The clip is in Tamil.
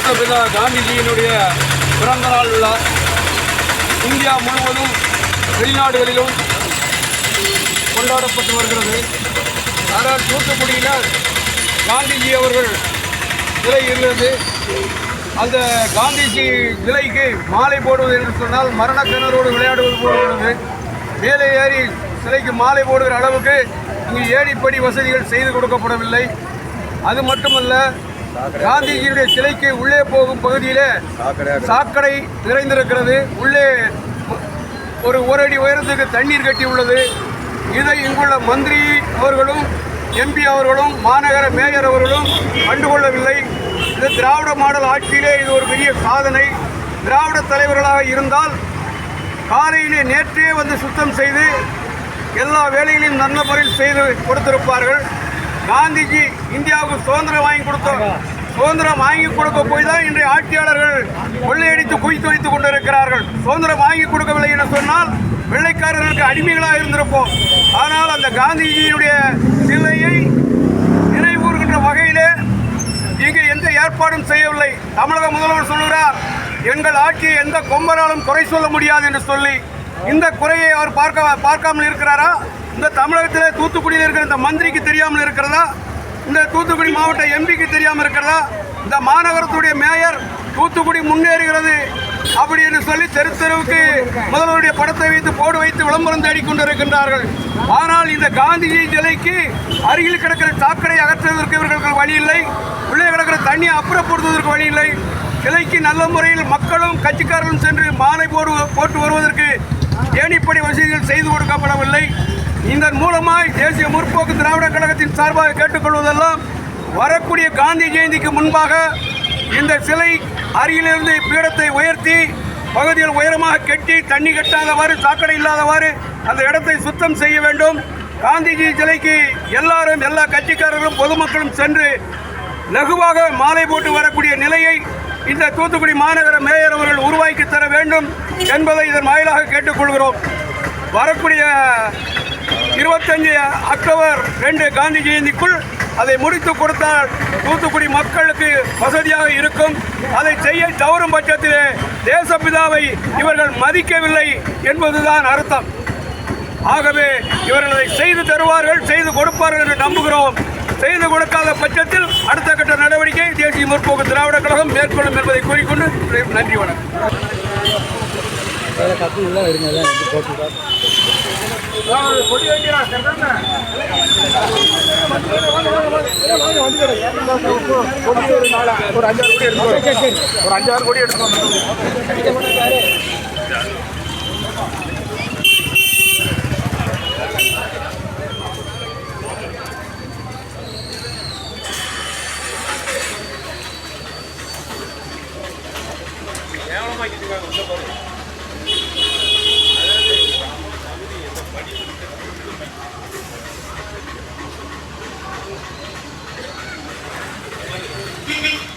தேசப்பிதா காந்திஜியினுடைய பிறந்த நாள் விழா இந்தியா முழுவதும் வெளிநாடுகளிலும் கொண்டாடப்பட்டு வருகிறது. ஆனால் தூத்துக்குடியில் காந்திஜி அவர்கள் சிலை இருந்தது. அந்த காந்திஜி சிலைக்கு மாலை போடுவது என்று சொன்னால் மரண கிணறோடு விளையாடுவது போல் உள்ளது. மேலே ஏறி சிலைக்கு மாலை போடுகிற அளவுக்கு இங்கு ஏணிப்படி வசதிகள் செய்து கொடுக்கப்படவில்லை. அது மட்டுமல்ல, காந்திஜியுடைய சிலைக்கு உள்ளே போகும் பகுதியிலே சாக்கடை நிறைந்திருக்கிறது. உள்ளே ஒரு அடி உயரத்துக்கு தண்ணீர் கட்டி உள்ளது. இதை இங்குள்ள மந்திரி அவர்களும் எம்பி அவர்களும் மாநகர மேயர் அவர்களும் கண்டுகொள்ளவில்லை. இது திராவிட மாடல் ஆட்சியிலே இது ஒரு பெரிய சாதனை. திராவிட தலைவர்களாக இருந்தால் காலையிலே நேற்றே வந்து சுத்தம் செய்து எல்லா வேலைகளையும் நல்ல முறையில் செய்து கொடுத்திருப்பார்கள். காந்திஜி இந்தியாவுக்கு சுதந்திரம் வாங்கி கொடுக்க போய் தான் இன்றைய ஆட்சியாளர்கள் கொள்ளையடித்து குவித்து வைத்துக் கொண்டிருக்கிறார்கள். சுதந்திரம் வாங்கி கொடுக்கவில்லை என சொன்னால் வெள்ளைக்காரர்களுக்கு அடிமைகளாக இருந்திருப்போம். ஆனால் அந்த காந்திஜியினுடைய சிலையை நினைவூறுகின்ற வகையிலே இங்கு எந்த ஏற்பாடும் செய்யவில்லை. தமிழக முதல்வர் சொல்கிறார், எங்கள் ஆட்சியை எந்த கொம்பனாலும் குறை சொல்ல முடியாது என்று சொல்லி, இந்த குறையை அவர் பார்க்காமல் இருக்கிறாரா? இந்த தமிழகத்திலே தூத்துக்குடியில் இருக்கிற இந்த மந்திரிக்கு தெரியாமல் இருக்கிறதா? இந்த தூத்துக்குடி மாவட்ட எம்பிக்கு தெரியாமல் இருக்கிறதா? இந்த மாநகரத்துடைய மேயர் தூத்துக்குடி முன்னேறுகிறது அப்படி என்று சொல்லி தெரு தெருவுக்கு முதல்வருடைய படத்தை வைத்து போடு வைத்து விளம்பரம் தேடிக்கொண்டிருக்கின்றார்கள். ஆனால் இந்த காந்திஜி சிலைக்கு அருகில் கிடக்கிற சாக்கடை அகற்றுவதற்கு இவர்களுக்கு வழி இல்லை. உள்ளே கிடக்கிற தண்ணியை அப்புறப்படுத்துவதற்கு வழி இல்லை. சிலைக்கு நல்ல முறையில் மக்களும் கட்சிக்காரர்களும் சென்று மாலை போட்டு வருவதற்கு ஏணிப்படி வசதிகள் செய்து கொடுக்கப்படவில்லை. இதன் மூலமாய் தேசிய முற்போக்கு திராவிட கழகத்தின் சார்பாக கேட்டுக்கொள்வதெல்லாம், வரக்கூடிய காந்தி ஜெயந்திக்கு முன்பாக இந்த சிலை அருகிலிருந்து பீடத்தை உயர்த்தி பகுதியில் உயரமாக கட்டி தண்ணி கட்டாதவாறு சாக்கடை இல்லாதவாறு அந்த இடத்தை சுத்தம் செய்ய வேண்டும். காந்திஜி சிலைக்கு எல்லா கட்சிக்காரர்களும் பொதுமக்களும் சென்று லகுவாக மாலை போட்டு வரக்கூடிய நிலையை இந்த தூத்துக்குடி மாநகர மேயர் அவர்கள் உருவாக்கி தர வேண்டும் என்பதை இதன் வாயிலாக கேட்டுக்கொள்கிறோம். வரக்கூடிய 25 அக்டோபர் 2 காந்தி ஜெயந்திக்குள் அதை முடித்து கொடுத்தால் தூத்துக்குடி மக்களுக்கு வசதியாக இருக்கும். அதை செய்ய தவறும் பட்சத்திலே தேசப்பிதாவை இவர்கள் மதிக்கவில்லை என்பதுதான் அர்த்தம். ஆகவே இவர்கள் அதை செய்து தருவார்கள், செய்து கொடுப்பார்கள் என்று நம்புகிறோம். செய்து கொடுக்காத பட்சத்தில் அடுத்த கட்ட நடவடிக்கை தேசிய முற்போக்கு திராவிட கழகம் மேற்கொள்ளும் என்பதை கூறிக்கொண்டு நன்றி, வணக்கம். ஒரு 5-6 கோடி எடுக்கணும். Beep beep.